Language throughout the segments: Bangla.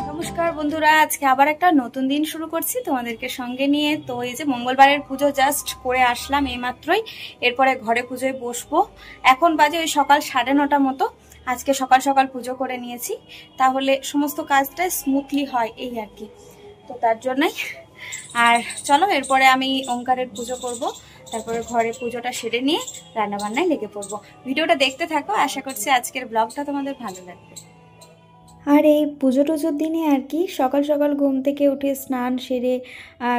নমস্কার বন্ধুরা, আজকে আবার একটা নতুন দিন শুরু করছি তোমাদেরকে সঙ্গে নিয়ে। তো এই যে মঙ্গলবারের পুজো জাস্ট করে আসলাম এইমাত্রই, এরপরে ঘরে পুজোয় বসবো। এখন বাজে ওই সকাল 9:30 মতো। আজকে সকাল সকাল পুজো করে নিয়েছি, তাহলে সমস্ত কাজটা স্মুথলি হয় এই আর কি। তো তার জন্যই আর চলো এরপরে আমি ওঙ্কারের পুজো করব, তারপরে ঘরে পুজোটা সেরে নিয়ে রান্নাবান্নায় লেগে পড়বো। ভিডিওটা দেখতে থাকো, আশা করছি আজকের ব্লগটা তোমাদের ভালো লাগবে। আর এই পুজো টুজোর দিনে আর কি সকাল সকাল ঘুম থেকে উঠে স্নান সেরে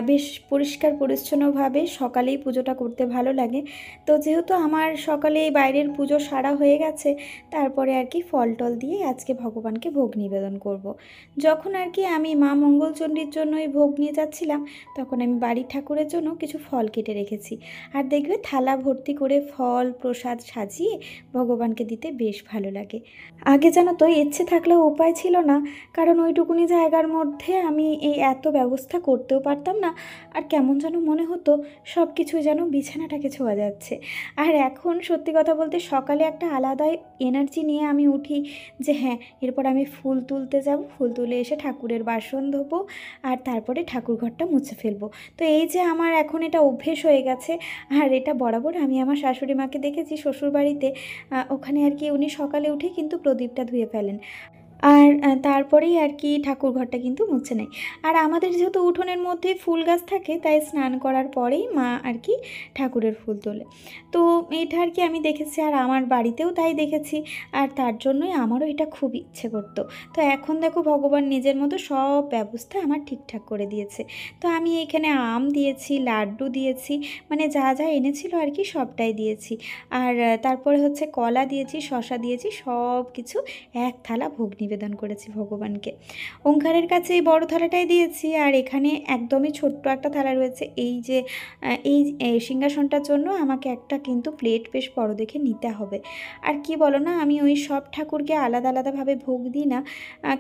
বেশ পরিষ্কার পরিচ্ছন্নভাবে সকালেই পুজোটা করতে ভালো লাগে। তো যেহেতু আমার সকালে বাইরের পুজো সারা হয়ে গেছে, তারপরে আর কি ফল টল দিয়ে আজকে ভগবানকে ভোগ নিবেদন করব। যখন আর কি আমি মা মঙ্গলচণ্ডীর জন্য এই ভোগ নিয়ে যাচ্ছিলাম, তখন আমি বাড়ির ঠাকুরের জন্য কিছু ফল কেটে রেখেছি। আর দেখবে থালা ভর্তি করে ফল প্রসাদ সাজিয়ে ভগবানকে দিতে বেশ ভালো লাগে। আগে জানো তো ইচ্ছে থাকলেও উপায় ছিল না, কারণ ওইটুকুনি জায়গার মধ্যে আমি এই এত ব্যবস্থা করতেও পারতাম না। আর কেমন যেন মনে হতো সব কিছু যেন বিছানাটাকে ছোঁয়া যাচ্ছে। আর এখন সত্যি কথা বলতে সকালে একটা আলাদাই এনার্জি নিয়ে আমি উঠি যে হ্যাঁ, এরপর আমি ফুল তুলতে যাব, ফুল তুলে এসে ঠাকুরের বাসন ধোবো আর তারপরে ঠাকুর ঘরটা মুছে ফেলবো। তো এই যে আমার এখন এটা অভ্যেস হয়ে গেছে। আর এটা বরাবর আমি আমার শাশুড়ি মাকে দেখেছি শ্বশুরবাড়িতে, ওখানে আর কি উনি সকালে উঠে কিন্তু প্রদীপটা ধুয়ে ফেলেন। আর তারপরেই আর কি ঠাকুর ঘরটা কিন্তু মুছে নেয়। আর আমাদের যেহেতু উঠোনের মধ্যে ফুল গাছ থাকে, তাই স্নান করার পরেই মা আর কি ঠাকুরের ফুল তোলে। তো এটা আর কি আমি দেখেছি, আর আমার বাড়িতেও তাই দেখেছি। আর তার জন্যই আমারও এটা খুব ইচ্ছে করতো। তো এখন দেখো ভগবান নিজের মতো সব ব্যবস্থা আমার ঠিকঠাক করে দিয়েছে। তো আমি এখানে আম দিয়েছি, লাড্ডু দিয়েছি, মানে যা যা এনেছিল আর কি সবটাই দিয়েছি। আর তারপরে হচ্ছে কলা দিয়েছি, শশা দিয়েছি, সব কিছু এক থালা ভোগ নিবেদন করেছি ভগবানকে। ওঙ্কারের কাছে এই বড় থালাটাই দিয়েছি, আর এখানে একদমই ছোট্ট একটা থালা রয়েছে। এই যে এই সিংহাসনটার জন্য আমাকে একটা কিন্তু প্লেট বেশ বড় দেখে নিতে হবে। আর কি বলো না, আমি ওই সব ঠাকুরকে আলাদা আলাদাভাবে ভোগ দিই না,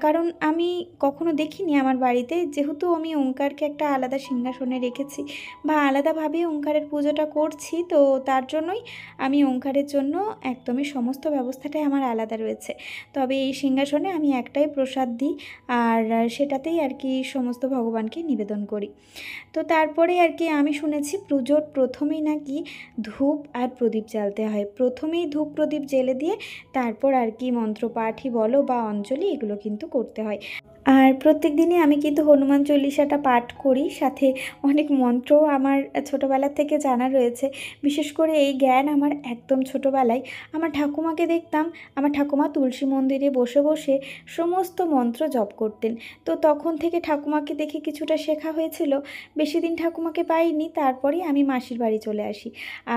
কারণ আমি কখনো দেখিনি আমার বাড়িতে, যেহেতু আমি ওঙ্কারকে একটা আলাদা সিংহাসনে রেখেছি বা আলাদাভাবে ওঙ্কারের পুজোটা করছি, তো তার জন্যই আমি ওঙ্কারের জন্য একদমই সমস্ত ব্যবস্থাটাই আমার আলাদা রয়েছে। তবে এই সিংহাসনে আমি একটাই প্রসাদ দিই, আর সেটাতেই আর কি সমস্ত ভগবানকে নিবেদন করি। তো তারপরে আর কি আমি শুনেছি পুজোর প্রথমেই নাকি ধূপ আর প্রদীপ জ্বালতে হয়। প্রথমেই ধূপ প্রদীপ জ্বেলে দিয়ে তারপর আর কি মন্ত্রপাঠই বলো বা অঞ্জলি এগুলো কিন্তু করতে হয়। আর প্রত্যেক দিনই আমি কিন্তু হনুমান চল্লিশাটা পাঠ করি, সাথে অনেক মন্ত্র আমার ছোটোবেলা থেকে জানা রয়েছে। বিশেষ করে এই জ্ঞান আমার একদম ছোটোবেলায়। আমার ঠাকুমাকে দেখতাম, আমার ঠাকুমা তুলসী মন্দিরে বসে বসে সমস্ত মন্ত্র জপ করতেন। তো তখন থেকে ঠাকুমাকে দেখে কিছুটা শেখা হয়েছিল। বেশি দিন ঠাকুমাকে পাইনি, তারপরেই আমি মাসির বাড়ি চলে আসি।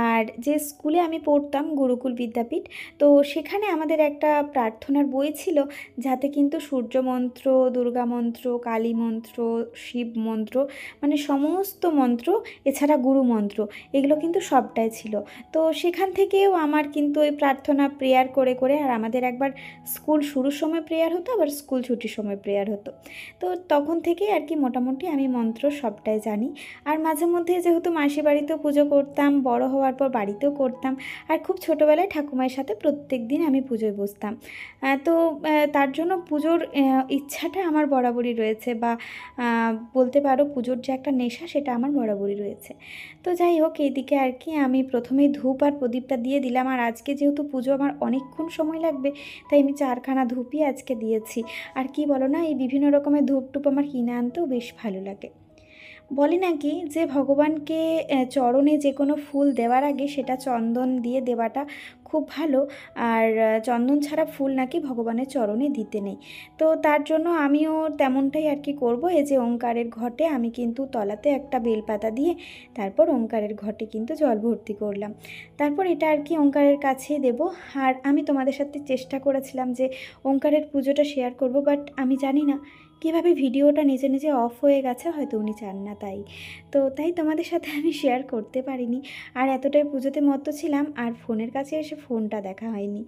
আর যে স্কুলে আমি পড়তাম গুরুকুল বিদ্যাপীঠ, তো সেখানে আমাদের একটা প্রার্থনার বই ছিল, যাতে কিন্তু সূর্য মন্ত্র, দুর্গা মন্ত্র, কালী মন্ত্র, শিব মন্ত্র, মানে সমস্ত মন্ত্র, এছাড়া গুরু মন্ত্র, এগুলো কিন্তু সবটাই ছিল। তো সেখান থেকেও আমার কিন্তু ওই প্রার্থনা প্রেয়ার করে করে, আর আমাদের একবার স্কুল শুরুর সময় প্রেয়ার হতো, আবার স্কুল ছুটির সময় প্রেয়ার হতো। তো তখন থেকেই আর কি মোটামুটি আমি মন্ত্র সবটাই জানি। আর মাঝে মধ্যে যেহেতু মাসি বাড়িতেও পুজো করতাম, বড় হওয়ার পর বাড়িতেও করতাম, আর খুব ছোটোবেলায় ঠাকুমার সাথে প্রত্যেক দিন আমি পুজোয় বসতাম। তো তার জন্য পুজোর ইচ্ছাটা আমার বরাবরই রয়েছে, বা বলতে পারো পুজোর যে একটা নেশা সেটা আমার বরাবরই রয়েছে। তো যাই হোক, এইদিকে আর কি আমি প্রথমেই ধূপ আর প্রদীপটা দিয়ে দিলাম। আর আজকে যেহেতু পুজো আমার অনেকক্ষণ সময় লাগবে, তাই আমি 4খানা ধূপই আজকে দিয়েছি। আর কি বলো না, এই বিভিন্ন রকমের ধূপ টুপ আমার কিনে আনতেও বেশ ভালো লাগে। বলে নাকি যে ভগবানকে চরণে যে কোনো ফুল দেওয়ার আগে সেটা চন্দন দিয়ে দেওয়াটা খুব ভালো। আর চন্দন ছাড়া ফুল নাকি ভগবানের চরণে দিতে নেই। তো তার জন্য আমিও তেমনটাই আর কি করবো। এই যে ওঙ্কারের ঘটে আমি কিন্তু তলাতে একটা বেলপাতা দিয়ে তারপর ওঙ্কারের ঘটে কিন্তু জল ভর্তি করলাম। তারপর এটা আর কি ওঙ্কারের কাছে দেব। আর আমি তোমাদের সাথে চেষ্টা করেছিলাম যে ওঙ্কারের পুজোটা শেয়ার করব, বাট আমি জানি না কীভাবে ভিডিওটা নিজে নিজে অফ হয়ে গেছে, হয়তো উনি চান না তাই তোমাদের সাথে আমি শেয়ার করতে পারিনি। আর এতটাই পুজোতে মত্ত ছিলাম আর ফোনের কাছে এসে ফোনটা দেখা হয়নি।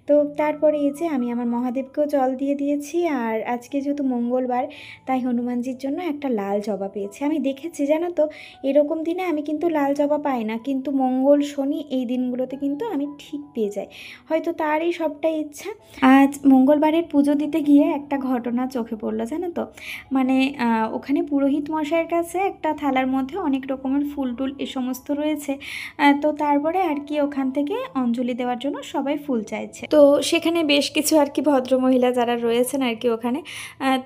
তো তারপরে এই যে আমি আমার মহাদেবকেও জল দিয়ে দিয়েছি। আর আজকে যেহেতু মঙ্গলবার, তাই হনুমানজির জন্য একটা লাল জবা পেয়েছি। আমি দেখেছি জানো তো, এরকম দিনে আমি কিন্তু লাল জবা পাই না, কিন্তু মঙ্গল শনি এই দিনগুলোতে কিন্তু আমি ঠিক পেয়ে যাই। হয়তো তারই সবটাই ইচ্ছা। আজ মঙ্গলবারের পুজো দিতে গিয়ে একটা ঘটনা চোখে পড়লো জানো তো, মানে ওখানে পুরোহিত মশাইয়ের কাছে একটা থালার মধ্যে অনেক রকমের ফুল টুল এ সমস্ত রয়েছে। তো তারপরে আর কি ওখান থেকে অঞ্জলি দেওয়ার জন্য সবাই ফুল চাইছে। তো সেখানে বেশ কিছু আর কি ভদ্রমহিলা যারা রয়েছেন আর কি ওখানে,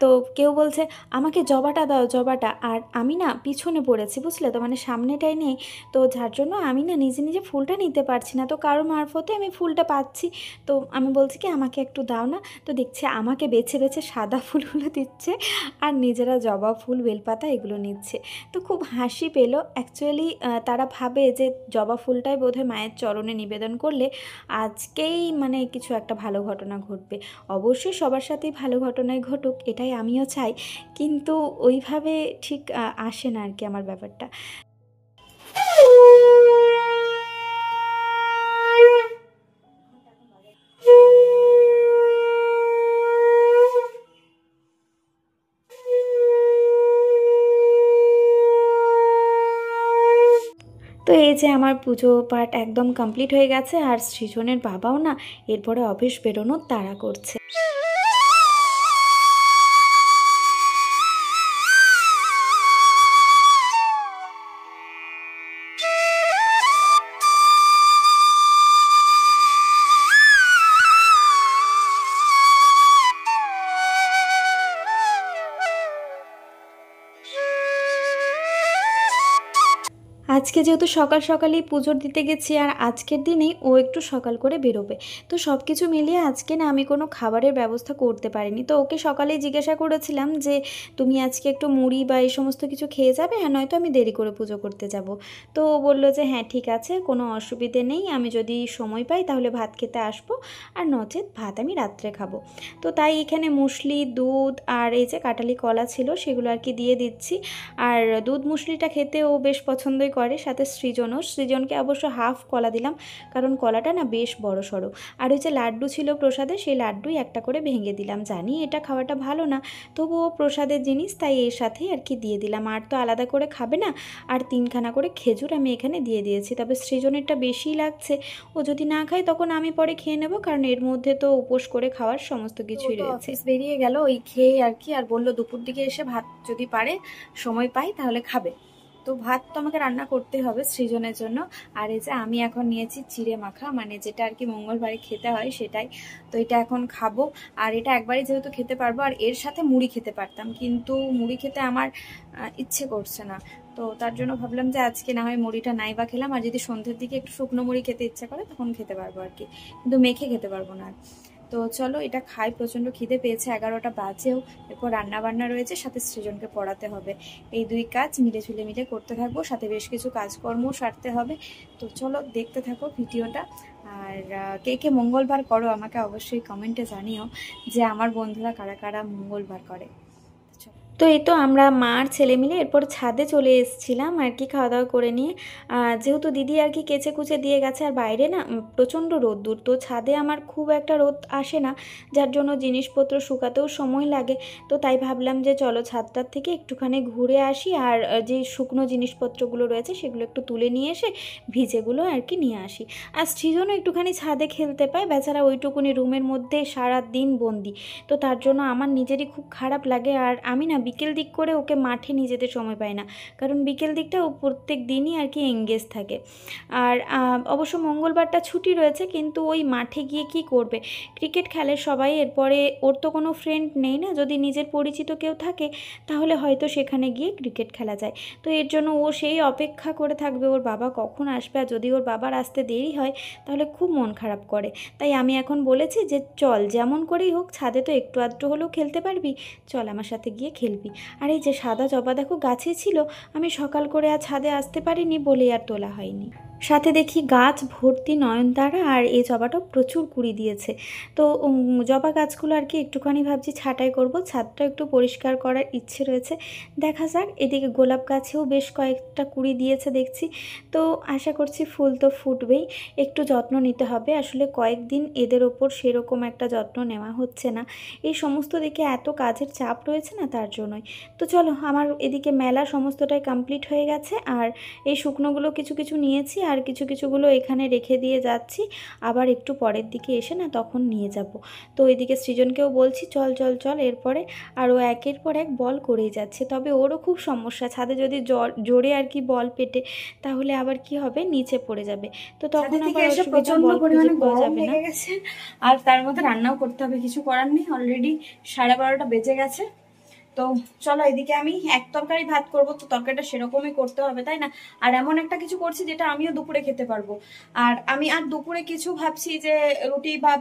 তো কেউ বলছে আমাকে জবাটা দাও জবাটা, আর আমি না পিছনে পড়েছি বুঝলে তো, মানে সামনেটাই নেই। তো যার জন্য আমি না নিজে নিজে ফুলটা নিতে পারছি না, তো কারো মারফতে আমি ফুলটা পাচ্ছি। তো আমি বলছি কি আমাকে একটু দাও না, তো দেখছি আমাকে বেছে বেছে সাদা ফুলগুলো দিচ্ছে আর নিজেরা জবা ফুল বেলপাতা এগুলো নিচ্ছে। তো খুব হাসি পেল। অ্যাকচুয়ালি তারা ভাবে যে জবা ফুলটাই বোধহয় মায়ের চরণে নিবেদন করলে আজকেই মানে কিছু একটা ভালো ঘটনা ঘটবে। অবশ্যই সবার সাথেই ভালো ঘটনাই ঘটুক, এটাই আমিও চাই, কিন্তু ওইভাবে ঠিক আসে না আর কি আমার ব্যাপারটা। তো এই যে আমার পুজো পাঠ একদম কমপ্লিট হয়ে গেছে, আর সৃজনের বাবাও না এরপরে অফিস বেরোনোর তাড়া করছে। আজকে যেহেতু সকাল সকালেই পুজোর দিতে গেছি, আর আজকের দিনেই ও একটু সকাল করে বেরোবে, তো সব কিছু মিলিয়ে আজকে না আমি কোনো খাবারের ব্যবস্থা করতে পারিনি। তো ওকে সকালেই জিজ্ঞাসা করেছিলাম যে তুমি আজকে একটু মুড়ি বা এই সমস্ত কিছু খেয়ে যাবে, হ্যাঁ নয়তো আমি দেরি করে পুজো করতে যাব। তো ও বললো যে হ্যাঁ ঠিক আছে, কোনো অসুবিধে নেই, আমি যদি সময় পাই তাহলে ভাত খেতে আসবো, আর নচেত ভাত আমি রাত্রে খাবো। তো তাই এখানে মুসলি, দুধ আর এই যে কাঁঠালি কলা ছিল সেগুলো আর কি দিয়ে দিচ্ছি। আর দুধ মুসলিটা খেতে ও বেশ পছন্দই করে, সাথে সৃজনকে অবশ্য হাফ কলা দিলাম, কারণ কলাটা না বেশ বড় সড়ো। আর ওই যে লাড্ডু ছিল প্রসাদে, সেই লাড্ডুই একটা করে ভেঙে দিলাম। জানি এটা খাওয়াটা ভালো না, তবুও প্রসাদের জিনিস, তাই এর সাথেই আর কি দিয়ে দিলাম। আর তো আলাদা করে খাবে না। আর 3খানা করে খেজুর আমি এখানে দিয়ে দিয়েছি, তবে সৃজনেরটা বেশিই লাগছে। ও যদি না খায় তখন আমি পরে খেয়ে নেবো, কারণ এর মধ্যে তো উপোস করে খাওয়ার সমস্ত কিছুই রয়েছে। অফিস বেরিয়ে গেল ওই খেয়ে আর কি, আর বললো দুপুর দিকে এসে ভাত যদি পারে সময় পাই তাহলে খাবে। তো ভাত তো আমাকে রান্না করতে হবে সৃজনের জন্য। আর এই যে আমি এখন নিয়েছি চিড়ে মাখা, মানে যেটা আর কি মঙ্গলবারে খেতে হয় সেটাই। তো এটা এখন খাবো, আর এটা একবারই যেহেতু খেতে পারবো। আর এর সাথে মুড়ি খেতে পারতাম, কিন্তু মুড়ি খেতে আমার ইচ্ছে করছে না। তো তার জন্য ভাবলাম যে আজকে না হয় মুড়িটা নাই বা খেলাম, আর যদি সন্ধ্যের দিকে একটু শুকনো মুড়ি খেতে ইচ্ছা করে তখন খেতে পারবো আর কি, কিন্তু মেখে খেতে পারবো না। তো চলো এটা খাই, প্রচণ্ড খিদে পেয়েছে, 11টা বাজেও। এরপর রান্না বান্না রয়েছে, সাথে সৃজনকে পড়াতে হবে। এই দুই কাজ মিলে করতে থাকবো, সাথে বেশ কিছু কাজকর্ম সারতে হবে। তো চলো দেখতে থাকো ভিডিওটা। আর কে কে মঙ্গলবার করো আমাকে অবশ্যই কমেন্টে জানিও যে আমার বন্ধুরা কারা কারা মঙ্গলবার করে। তো এই তো আমরা মার ছেলে মিলে এরপর ছাদে চলে এসেছিলাম আর কি, খাওয়া দাওয়া করে নিয়ে। যেহেতু দিদি আর কি কেচে কুচে দিয়ে গেছে, আর বাইরে না প্রচণ্ড রোদ্দুর, তো ছাদে আমার খুব একটা রোদ আসে না, যার জন্য জিনিসপত্র শুকাতেও সময় লাগে। তো তাই ভাবলাম যে চলো ছাদটার থেকে একটুখানি ঘুরে আসি, আর যে শুকনো জিনিসপত্রগুলো রয়েছে সেগুলো একটু তুলে নিয়ে এসে ভিজেগুলো আর কি নিয়ে আসি। আর সৃজনও একটুখানি ছাদে খেলতে পায়, বেচারা ওইটুকুনি রুমের মধ্যে সারা দিন বন্দি। তো তার জন্য আমার নিজেরই খুব খারাপ লাগে। আর আমি না বিকেল দিক করে ওকে মাঠে নিয়ে যেতে সময় পাই না, কারণ বিকেল দিকটা ও প্রত্যেক দিনই আর কি এঙ্গেজ থাকে। আর অবশ্য মঙ্গলবারটা ছুটি রয়েছে, কিন্তু ওই মাঠে গিয়ে কি করবে, ক্রিকেট খেলে সবাই, এরপরে ওর তো কোনো ফ্রেন্ড নেই না। যদি নিজের পরিচিত কেউ থাকে তাহলে হয়তো সেখানে গিয়ে ক্রিকেট খেলা যায়। তো এর জন্য ও সেই অপেক্ষা করে থাকবে ওর বাবা কখন আসবে, আর যদি ওর বাবার আসতে দেরি হয় তাহলে খুব মন খারাপ করে। তাই আমি এখন বলেছি যে চল যেমন করেই হোক, ছাদে তো একটু আধটু হলেও খেলতে পারবি, চল আমার সাথে গিয়ে খেলবি। আর এই যে সাদা জবা দেখো গাছে ছিল, আমি সকাল করে আর ছাদে আসতে পারিনি বলে আর তোলা হয়নি। সাথে দেখি গাছ ভর্তি নয়নতারা, আর এই জবাটা প্রচুর কুড়ি দিয়েছে। তো জবা গাছগুলো আর কি একটুখানি ভাবছি ছাঁটাই করব, ছাদটা একটু পরিষ্কার করার ইচ্ছে রয়েছে, দেখা যাক। এদিকে গোলাপ গাছেও বেশ কয়েকটা কুড়ি দিয়েছে দেখছি, তো আশা করছি ফুল তো ফুটবেই। একটু যত্ন নিতে হবে, আসলে কয়েকদিন এদের ওপর সেরকম একটা যত্ন নেওয়া হচ্ছে না, এই সমস্ত দিকে এত কাজের চাপ রয়েছে না, তার জন্যই। তো চলো, আমার এদিকে মেলা সমস্তটাই কমপ্লিট হয়ে গেছে, আর এই শুকনোগুলো কিছু কিছু নিয়েছি, আর কিছু কিছুগুলো এখানে রেখে দিয়ে যাচ্ছি, আবার একটু পরের দিকে এসে না তখন নিয়ে যাব। তো এদিকে সৃজনকেও বলছি চল চল চল, এরপরে আরও একের পর এক বল করেই যাচ্ছে। তবে ওরও খুব সমস্যা, ছাদে যদি জোরে আর কি বল পেটে, তাহলে আবার কি হবে, নিচে পড়ে যাবে, তো তখন আবার প্রচন্ড পরিমাণে গরম লেগে গেছে, আর তার মধ্যে রান্নাও করতে হবে, কিছু করার নেই। অলরেডি 12:30 বেজে গেছে। তো চলো, এদিকে আমি এক তরকারি ভাত করবো, তো তরকারিটা সেরকমই করতে হবে, তাই না? আর এমন একটা কিছু করছি যেটা আমিও দুপুরে খেতে পারবো। আর আমি আর দুপুরে কিছু ভাবছি যে রুটি বা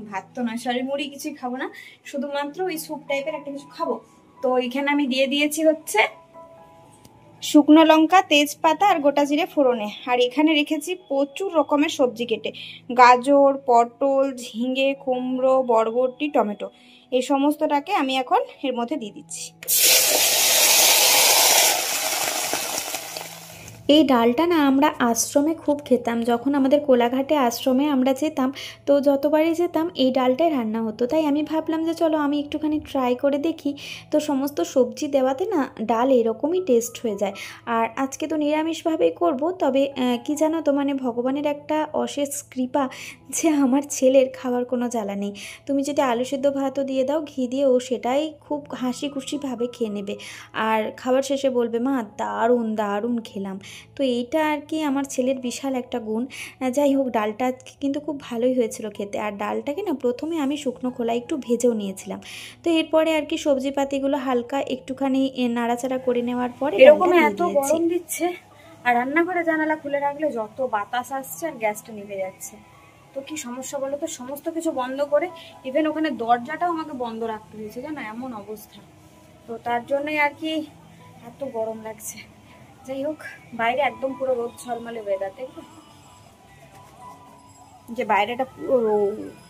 ভাত তো নয়, সরি, মুড়ি কিছুই খাবো না, শুধুমাত্র ওই স্যুপ টাইপের একটা কিছু খাবো। তো এখানে আমি দিয়ে দিয়েছি হচ্ছে শুকনো লঙ্কা, তেজপাতা আর গোটা জিরে ফোড়নে। আর এখানে রেখেছি প্রচুর রকমের সবজি কেটে, গাজর, পটল, ঝিঙে, কুমড়ো, বরবটি, টমেটো, এই সমস্তটাকে আমি এখন এর মধ্যে দিয়ে দিচ্ছি। এই ডালটা না আমরা আশ্রমে খুব খেতাম, যখন আমাদের কোলাঘাটে আশ্রমে আমরা যেতাম, তো যতবারই যেতাম এই ডালটাই রান্না হতো। তাই আমি ভাবলাম যে চলো আমি একটুখানি ট্রাই করে দেখি। তো সমস্ত সবজি দেওয়াতে না ডাল এরকমই টেস্ট হয়ে যায়। আর আজকে তো নিরামিষভাবেই করব, তবে কি জানো তো, মানে ভগবানের একটা অশেষ কৃপা যে আমার ছেলের খাওয়ার কোনো জ্বালা নেই। তুমি যদি আলু সেদ্ধ ভাতও দিয়ে দাও ঘি দিয়ে, ও সেটাই খুব হাসি খুশিভাবে খেয়ে নেবে, আর খাবার শেষে বলবে মা দারুণ দারুণ খেলাম। তো এইটা আর কি আমার ছেলের বিশাল একটা গুণ। যাই হোক, ডালটা কিন্তু খুব ভালোই হয়েছিল খেতে। আর ডালটাকে না প্রথমে আমি শুকনো খোলায় একটু ভেজেও নিয়েছিলাম। তো এরপরে আর কি সবজিপাতিগুলো হালকা একটুখানি নাড়াচাড়া করে নেওয়ার পরে এরকম এত গরম দিচ্ছে, আর রান্নাঘরে জানালা খুলে রাখলে যত বাতাস আসছে আর গ্যাসটা নিভে যাচ্ছে। তো কি সমস্যা বলো তো, সমস্ত কিছু বন্ধ করে ইভেন ওখানে দরজাটাও আমাকে বন্ধ রাখতে হয়েছে, জানো, এমন অবস্থা। তো তার জন্যই আর কি এত গরম লাগছে। যাই হোক, বাইরে একদম পুরো রোদ ঝলমলে ওয়েদার, দেখো যে বাইরেটা পুরো রোদ,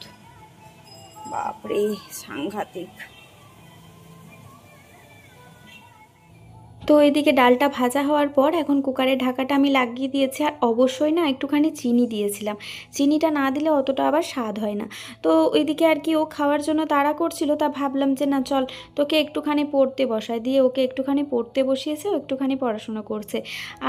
বাপরে সাংঘাতিক। তো এদিকে ডালটা ভাজা হওয়ার পর এখন কুকারের ঢাকাটা আমি লাগিয়ে দিয়েছি, আর অবশ্যই না একটুখানি চিনি দিয়েছিলাম, চিনিটা না দিলে অতটা আবার স্বাদ হয় না। তো ওইদিকে আর কি ও খাওয়ার জন্য তাড়া করছিল, তা ভাবলাম যে না চল তোকে একটুখানি পড়তে বসায়, দিয়ে ওকে একটুখানি পড়তে বসিয়েছে, ও একটুখানি পড়াশোনা করছে,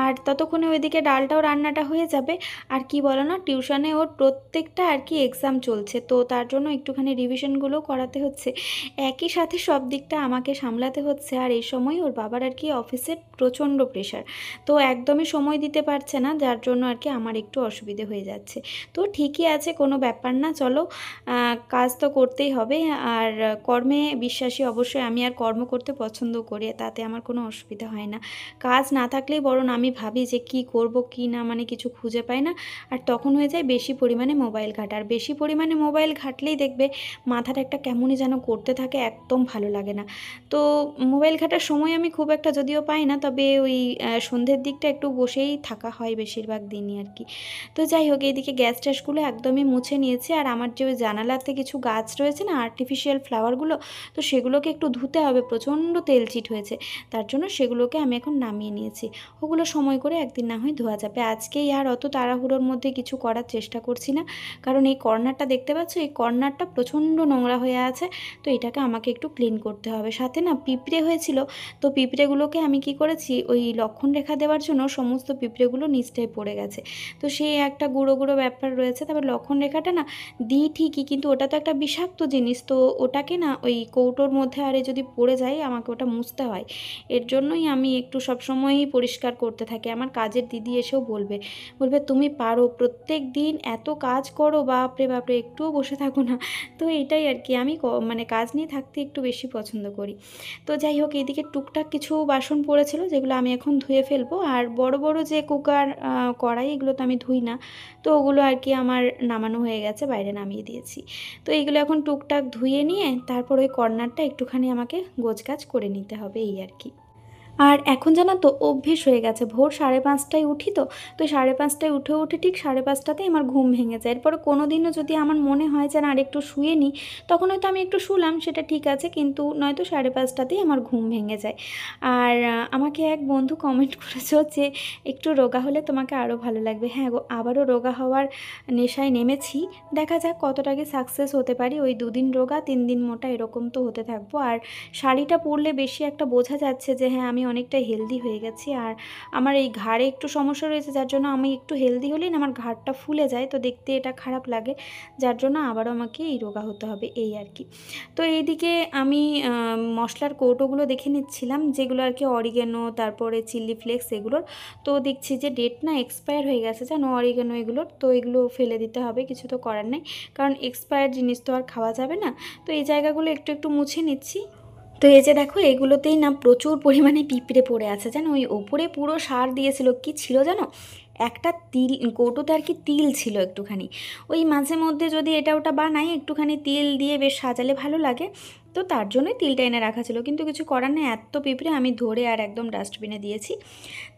আর ততক্ষণে ওইদিকে ডালটাও রান্নাটা হয়ে যাবে। আর কি বলো না, টিউশনে ওর প্রত্যেকটা আর কি এক্সাম চলছে, তো তার জন্য একটুখানি রিভিশনগুলো করাতে হচ্ছে, একই সাথে সব দিকটা আমাকে সামলাতে হচ্ছে। আর এই সময় ওর বাবার আর কি অফিসের প্রচণ্ড প্রেশার, তো একদমই সময় দিতে পারছে না, যার জন্য আর কি আমার একটু অসুবিধে হয়ে যাচ্ছে। তো ঠিকই আছে, কোনো ব্যাপার না, চলো কাজ তো করতেই হবে। আর কর্মে বিশ্বাসী অবশ্যই আমি, আর কর্ম করতে পছন্দ করি, তাতে আমার কোনো অসুবিধা হয় না। কাজ না থাকলেই বরং আমি ভাবি যে কি করব কি না, মানে কিছু খুঁজে পাই না, আর তখন হয়ে যায় বেশি পরিমাণে মোবাইল ঘাটা। আর বেশি পরিমাণে মোবাইল ঘাটলেই দেখবে মাথাটা একটা কেমনই যেন করতে থাকে, একদম ভালো লাগে না। তো মোবাইল ঘাটার সময় আমি খুব একটা যদিও পাই না, তবে ওই সন্ধ্যের দিকটা একটু বসেই থাকা হয় বেশিরভাগ দিনই আর কি। তো যাই হোক, এইদিকে গ্যাস ট্যাসগুলো একদমই মুছে নিয়েছি, আর আমার যে ওই জানালাতে কিছু গাছ রয়েছে না, আর্টিফিশিয়াল ফ্লাওয়ারগুলো, তো সেগুলোকে একটু ধুতে হবে, প্রচণ্ড তেল চিট হয়েছে, তার জন্য সেগুলোকে আমি এখন নামিয়ে নিয়েছি। ওগুলো সময় করে একদিন না হয় ধোয়া যাবে, আজকেই আর অত তাড়াহুড়োর মধ্যে কিছু করার চেষ্টা করছি না, কারণ এই কর্নারটা দেখতে পাচ্ছ, এই কর্নারটা প্রচণ্ড নোংরা হয়ে আছে, তো এটাকে আমাকে একটু ক্লিন করতে হবে। সাথে না পিঁপড়ে হয়েছিল, তো পিঁপড়েগুলোকে আমি কি করেছি, ওই লক্ষণ রেখা দেওয়ার জন্য সমস্ত পিঁপড়েগুলো নিচটায় পড়ে গেছে, তো সেই একটা গুঁড়ো গুঁড়ো ব্যাপার রয়েছে। তারপর লক্ষণ রেখাটা না দিই ঠিকই, কিন্তু ওটা তো একটা বিষাক্ত জিনিস, তো ওটাকে না ওই কৌটোর মধ্যে আরে যদি পড়ে যায় আমাকে ওটা মুছতে হয়, এর জন্যই আমি একটু সবসময়ই পরিষ্কার করতে থাকি। আমার কাজের দিদি এসেও বলবে তুমি পারো, প্রত্যেক দিন এত কাজ করো, বাপরে বাপরে, একটুও বসে থাকো না। তো এটাই আর কি, আমি মানে কাজ নিয়ে থাকতে একটু বেশি পছন্দ করি। তো যাই হোক, এইদিকে টুকটাক কিছু বাসন পড়েছিল যেগুলো আমি এখন ধুয়ে ফেলবো, আর বড় বড় যে কুকার কড়াই এগুলো তো আমি ধুই না, তো ওগুলো আর কি আমার নামানো হয়ে গেছে, বাইরে নামিয়ে দিয়েছি। তো এইগুলো এখন টুকটাক ধুয়ে নিয়ে তারপর ওই কর্নারটা একটুখানি আমাকে গোছগাছ করে নিতে হবে, এই আর কি। আর এখন জানো তো অভ্যেস হয়ে গেছে, ভোর 5:30টায় উঠি, তো 5:30টায় উঠে উঠে ঠিক 5:30টাতেই আমার ঘুম ভেঙে যায়। এরপরে কোনো দিনও যদি আমার মনে হয় যে না আর একটু শুয়ে নিই, তখন হয়তো আমি একটু শুলাম, সেটা ঠিক আছে, কিন্তু নয়তো 5:30টাতেই আমার ঘুম ভেঙে যায়। আর আমাকে এক বন্ধু কমেন্ট করেছো যে একটু রোগা হলে তোমাকে আরও ভালো লাগবে। হ্যাঁ গো, আবারও রোগা হওয়ার নেশায় নেমেছি, দেখা যাক কতটা কি সাকসেস হতে পারি। ওই 2 দিন রোগা 3 দিন মোটা এরকম তো হতে থাকবো। আর শাড়িটা পরলে বেশি একটা বোঝা যাচ্ছে যে হ্যাঁ আমি অনেকটা হেলদি হয়ে গেছি। আর আমার এই ঘাড়ে একটু সমস্যা রয়েছে, যার জন্য আমি একটু হেলদি হলেই না আমার ঘাড়টা ফুলে যায়, তো দেখতে এটা খারাপ লাগে, যার জন্য আবারও আমাকে এই রোগা হতে হবে, এই আর কি। তো এইদিকে আমি মশলার কৌটোগুলো দেখে নিচ্ছিলাম, যেগুলো আর কি অরিগ্যানো, তারপরে চিলি ফ্লেক্স এগুলোর। তো দেখছি যে ডেট না এক্সপায়ার হয়ে গেছে, জানো অরিগ্যানো এগুলোর, তো এগুলো ফেলে দিতে হবে, কিছু তো করার নেই, কারণ এক্সপায়ার জিনিস তো আর খাওয়া যাবে না। তো এই জায়গাগুলো একটু একটু মুছে নিচ্ছি। তো এই যে দেখো, এগুলোতেই না প্রচুর পরিমাণে পিঁপড়ে পড়ে আছে, জানো ওই ওপরে পুরো সার দিয়েছিল, কি ছিল জানো, একটা তিল কৌটোতে আর কি তিল ছিল একটুখানি, ওই মাঝে মধ্যে যদি এটা ওটা বানাই একটুখানি তিল দিয়ে বেশ সাজালে ভালো লাগে, তো তার জন্যই তিলটা এনে রাখা ছিল, কিন্তু কিছু করার নেই, এত পিঁপড়ে আমি ধরে আর একদম ডাস্টবিনে দিয়েছি।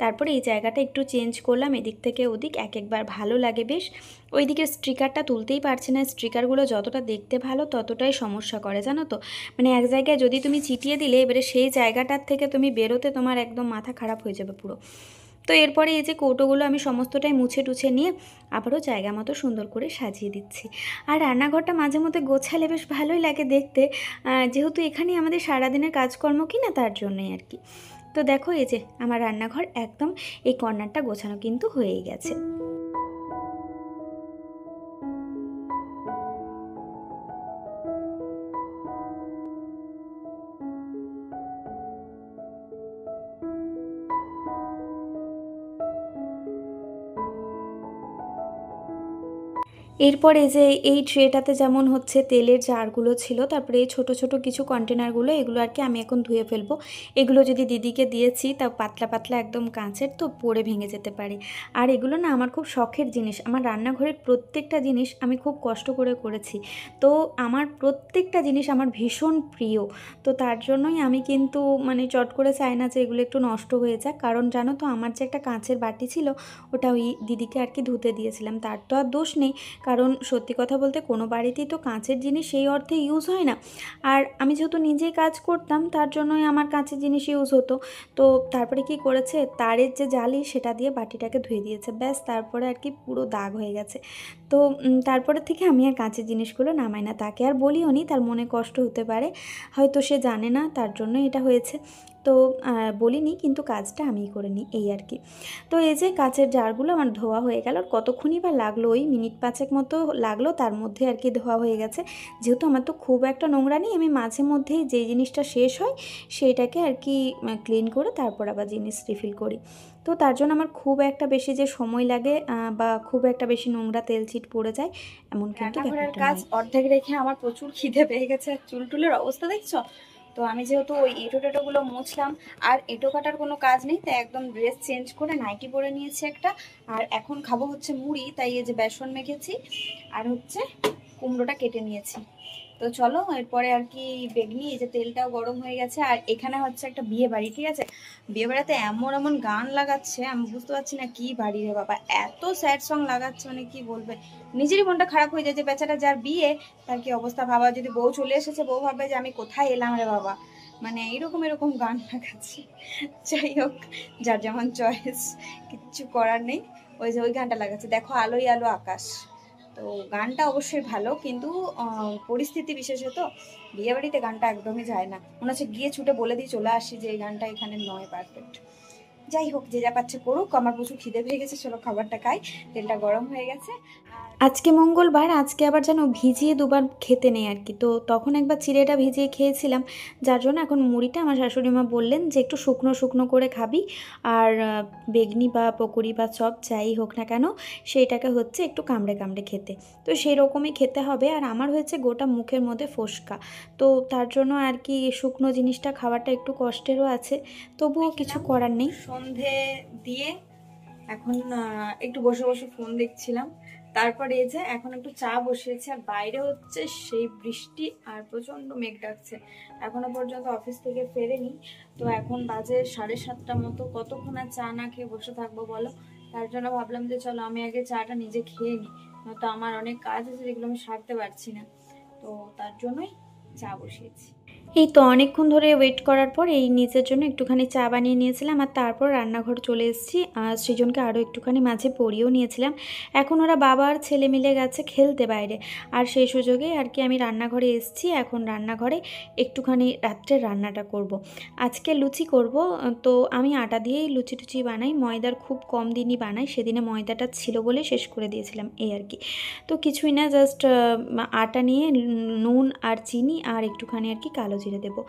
তারপরে এই জায়গাটা একটু চেঞ্জ করলাম, এদিক থেকে ওদিক এক একবার ভালো লাগে বেশ। ওইদিকে স্টিকারটা তুলতেই পারছি না, স্টিকারগুলো যতটা দেখতে ভালো ততটাই সমস্যা করে, জানো তো, মানে এক জায়গায় যদি তুমি চিটিয়ে দিলে এবারে সেই জায়গাটার থেকে তুমি বেরোতে তোমার একদম মাথা খারাপ হয়ে যাবে পুরো। তো এরপরে এই যে কৌটোগুলো আমি সমস্তটাই মুছে টুছে নিয়ে আবারও জায়গা মতো সুন্দর করে সাজিয়ে দিচ্ছি। আর রান্নাঘরটা মাঝে মধ্যে গোছালে বেশ ভালোই লাগে দেখতে, যেহেতু এখানেই আমাদের সারাদিনের কাজকর্ম কি না, তার জন্যই আর কি। তো দেখো এই যে আমার রান্নাঘর একদম এই কর্নারটা গোছানো কিন্তু হয়েই গেছে। এরপরে যে এই ট্রেটাতে যেমন হচ্ছে তেলের জারগুলো ছিল, তারপরে এই ছোটো ছোটো কিছু কন্টেনারগুলো, এগুলো আর কি আমি এখন ধুয়ে ফেলবো। এগুলো যদি দিদিকে দিয়েছি তা পাতলা পাতলা একদম কাঁচের, তো পড়ে ভেঙে যেতে পারে। আর এগুলো না আমার খুব শখের জিনিস, আমার রান্নাঘরের প্রত্যেকটা জিনিস আমি খুব কষ্ট করে করেছি, তো আমার প্রত্যেকটা জিনিস আমার ভীষণ প্রিয়। তো তার জন্যই আমি কিন্তু মানে চট করে চাই না যে এগুলো একটু নষ্ট হয়ে যাক, কারণ জানো তো আমার যে একটা কাঁচের বাটি ছিল ওটা ওই দিদিকে আর কি ধুতে দিয়েছিলাম, তার তো আর দোষ নেই, কারণ সত্যি কথা বলতে কোনো বাড়িতেই তো কাঁচের জিনিস সেই অর্থে ইউজ হয় না। আর আমি যেহেতু নিজেই কাজ করতাম তার জন্যই আমার কাঁচের জিনিস ইউজ হতো। তো তারপরে কি করেছে, তারের যে জালি সেটা দিয়ে বাটিটাকে ধুয়ে দিয়েছে, ব্যাস, তারপরে আর কি পুরো দাগ হয়ে গেছে। তো তারপরে থেকে আমি আর কাঁচের জিনিসগুলো নামাই না, তাকে আর বলিও নি, তার মনে কষ্ট হতে পারে, হয়তো সে জানে না তার জন্য এটা হয়েছে, তো বলিনি, কিন্তু কাজটা আমিই করে নিই, এই আর কি। তো এই যে কাচের জারগুলো আমার ধোয়া হয়ে গেল, আর কতক্ষণই বা লাগলো, ওই মিনিট 5 মতো লাগলো, তার মধ্যে আর কি ধোয়া হয়ে গেছে। যেহেতু আমার তো খুব একটা নোংরা নেই, আমি মাঝে মধ্যেই যে জিনিসটা শেষ হয় সেইটাকে আর কি ক্লিন করে তারপর আবার জিনিস রিফিল করি, তো তার জন্য আমার খুব একটা বেশি যে সময় লাগে বা খুব একটা বেশি নোংরা তেল চিট পড়ে যায় এমন কিন্তু ব্যাপারটা কাজ নয়। অর্ধেক রেখে আমার প্রচুর খিদে পেয়ে গেছে, আর চুল টুলের অবস্থা দেখছো। তো আমি যেহেতু ওই এঁটো টেটোগুলো মুছলাম, আর এঁটো কাটার কোনো কাজ নেই, তাই একদম ড্রেস চেঞ্জ করে নাইটি পরে নিয়েছি একটা। আর এখন খাবো হচ্ছে মুড়ি, তাই এই যে বেসন মেখেছি আর হচ্ছে কুমড়োটা কেটে নিয়েছি। তো চলো এরপরে আর কি বেগনি, এই যে তেলটাও গরম হয়ে গেছে, আর এখানে হচ্ছে একটা বিয়ে বাড়ি, ঠিক আছে, বিয়ে বাড়িতে এমন এমন গান লাগাচ্ছে আমি বুঝতে পারছি না কি বাড়ি রে বাবা, এত স্যাড সং লাগাচ্ছে, মানে কি বলবে, নিজেরই মনটা খারাপ হয়ে যায় যে বেচারা যার বিয়ে তার কি অবস্থা, ভাবা যদি বউ চলে এসেছে বউ ভাবে যে আমি কোথায় এলাম রে বাবা, মানে এরকম এরকম গান লাগাচ্ছে। যাই হোক, যার যেমন চয়েস, কিচ্ছু করার নেই। ওই যে ওই গানটা লাগাচ্ছে দেখো, আলোই আলো আকাশ, তো গানটা অবশ্যই ভালো, কিন্তু পরিস্থিতি বিশেষত বিয়ে বাড়িতে গানটা একদমই যায় না, মনে হচ্ছে গিয়ে ছুটে বলে দিয়ে চলে আসি যে এই গানটা এখানে নয়, পারফেক্ট। যাই হোক, যে যা পাচ্ছে করুক, আমার প্রচুর খিদে পেয়ে গেছে, চলো খাবারটা খাই, তেলটা গরম হয়ে গেছে। আজকে মঙ্গলবার, আজকে আবার যেন ভিজিয়ে দুবার খেতে নেই আর কি, তো তখন একবার চিড়েটা ভিজিয়ে খেয়েছিলাম, যার জন্য এখন মুড়িটা আমার শাশুড়ি মা বললেন যে একটু শুকনো শুকনো করে খাবি, আর বেগনি বা পকোড়ি বা চপ যাই হোক না কেন সেইটাকে হচ্ছে একটু কামড়ে কামড়ে খেতে, তো সেই রকমই খেতে হবে। আর আমার হয়েছে গোটা মুখের মধ্যে ফোসকা, তো তার জন্য আর কি শুকনো জিনিসটা খাওয়াটা একটু কষ্টেরও আছে, তবুও কিছু করার নেই। সন্ধে দিয়ে এখন একটু বসে বসে ফোন দেখছিলাম, তারপরে এই যে এখন একটু চা বসিয়েছি, আর বাইরে হচ্ছে সেই বৃষ্টি আর প্রচন্ড মেঘ ডাকছে। এখনো পর্যন্ত অফিস থেকে ফেরেনি, তো এখন বাজে 7:30 মতো। কতক্ষণ আর চা না খেয়ে বসে থাকবো বলো? তার জন্য ভাবলাম যে চলো আমি আগে চাটা নিজে খেয়ে নিই, নয়তো আমার অনেক কাজ আছে যেগুলো আমি সারতে পারছি না। তো তার জন্যই চা বসিয়েছি। এই তো অনেকক্ষণ ধরে ওয়েট করার পর এই নিজের জন্য একটুখানি চা বানিয়ে নিয়েছিলাম, আর তারপর রান্নাঘর চলে এসেছি। আর সৃজনকে আরও একটুখানি মাঝে পরিয়েও নিয়েছিলাম। এখন ওরা বাবা আর ছেলে মিলে গেছে খেলতে বাইরে, আর সেই সুযোগে আর কি আমি রান্নাঘরে এসেছি। এখন রান্নাঘরে একটুখানি রাত্রে রান্নাটা করব। আজকে লুচি করব, তো আমি আটা দিয়েই লুচি টুচি বানাই, ময়দার খুব কম দিনই বানাই। সেদিনে ময়দাটা ছিল বলে শেষ করে দিয়েছিলাম এই আর কি। তো কিছুই না, জাস্ট আটা নিয়ে নুন আর চিনি আর একটুখানি আর কি কালো জিরে দেবো,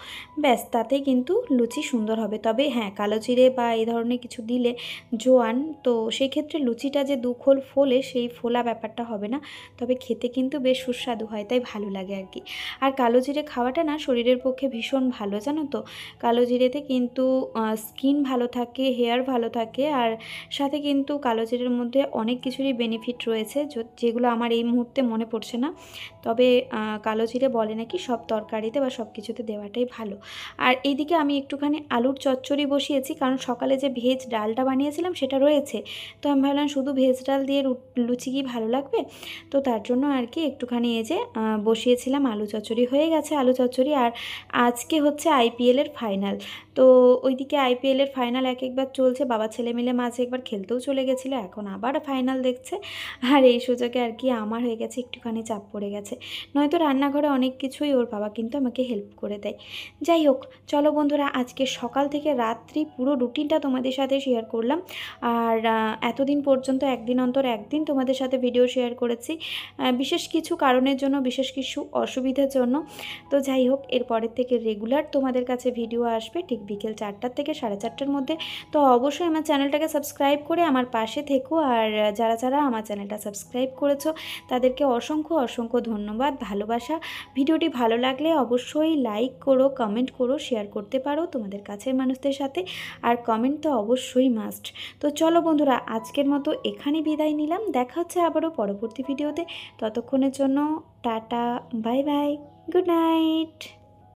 ব্যাস, তাতেই কিন্তু লুচি সুন্দর হবে। তবে হ্যাঁ, কালো জিরে বা এই ধরনের কিছু দিলে জোয়ান, তো সেই ক্ষেত্রে লুচিটা যে দুখোল ফোলে সেই ফোলা ব্যাপারটা হবে না, তবে খেতে কিন্তু বেশ সুস্বাদু হয়, তাই ভালো লাগে আর কি। আর কালো জিরে খাওয়াটা না শরীরের পক্ষে ভীষণ ভালো, জানো তো। কালো জিরেতে কিন্তু স্কিন ভালো থাকে, হেয়ার ভালো থাকে, আর সাথে কিন্তু কালো জিরের মধ্যে অনেক কিছুরই বেনিফিট রয়েছে, যেগুলো আমার এই মুহূর্তে মনে পড়ছে না। তবে কালো জিরে বলে নাকি সব তরকারিতে বা সব কিছুতে দেওয়াটাই ভালো। আর এইদিকে আমি একটুখানি আলুর চচ্চড়ি বসিয়েছি, কারণ সকালে যে ভেজ ডালটা বানিয়েছিলাম সেটা রয়েছে। তো আমি ভাবলাম শুধু ভেজ ডাল দিয়ে লুচি কি ভালো লাগবে, তো তার জন্য আর কি একটুখানি এই যে বসিয়েছিলাম। আলু চচ্চড়ি হয়ে গেছে, আলু চচ্চড়ি। আর আজকে হচ্ছে আইপিএলের ফাইনাল, তো ওইদিকে আইপিএলের ফাইনাল একবার চলছে, বাবা ছেলে মিলে মাঝে একবার খেলতেও চলে গেছিলো, এখন আবার ফাইনাল দেখছে। আর এই সুযোগে আর কি আমার হয়ে গেছে একটুখানি চাপ পড়ে গেছে, নয়তো রান্নাঘরে অনেক কিছুই ওর বাবা কিন্তু আমাকে হেল্প করে দেয়। যাই হোক, চলো বন্ধুরা, আজকে সকাল থেকে রাত্রি পুরো রুটিনটা তোমাদের সাথে শেয়ার করলাম। আর এতদিন পর্যন্ত একদিন অন্তর একদিন তোমাদের সাথে ভিডিও শেয়ার করেছি, বিশেষ কিছু কারণের জন্য, বিশেষ কিছু অসুবিধার জন্য। তো যাই হোক, এরপরের থেকে রেগুলার তোমাদের কাছে ভিডিও আসবে ঠিক বিকেল 4টা থেকে 4:30টার মধ্যে। তো অবশ্যই আমার চ্যানেলটাকে সাবস্ক্রাইব করে আমার পাশে থেকো। আর যারা যারা আমার চ্যানেলটা সাবস্ক্রাইব করেছো তাদেরকে অসংখ্য অসংখ্য ধন্যবাদ, ভালোবাসা। ভিডিওটি ভালো লাগলে অবশ্যই লাইক করো, কমেন্ট করো, শেয়ার করতে পারো তোমাদের কাছের মানুষদের সাথে, আর কমেন্ট তো অবশ্যই মাস্ট। তো চলো বন্ধুরা, আজকের মতো এখানে বিদায় নিলাম, দেখা হচ্ছে আবারও পরবর্তী ভিডিওতে। ততক্ষণের জন্য tata, bye bye, good night.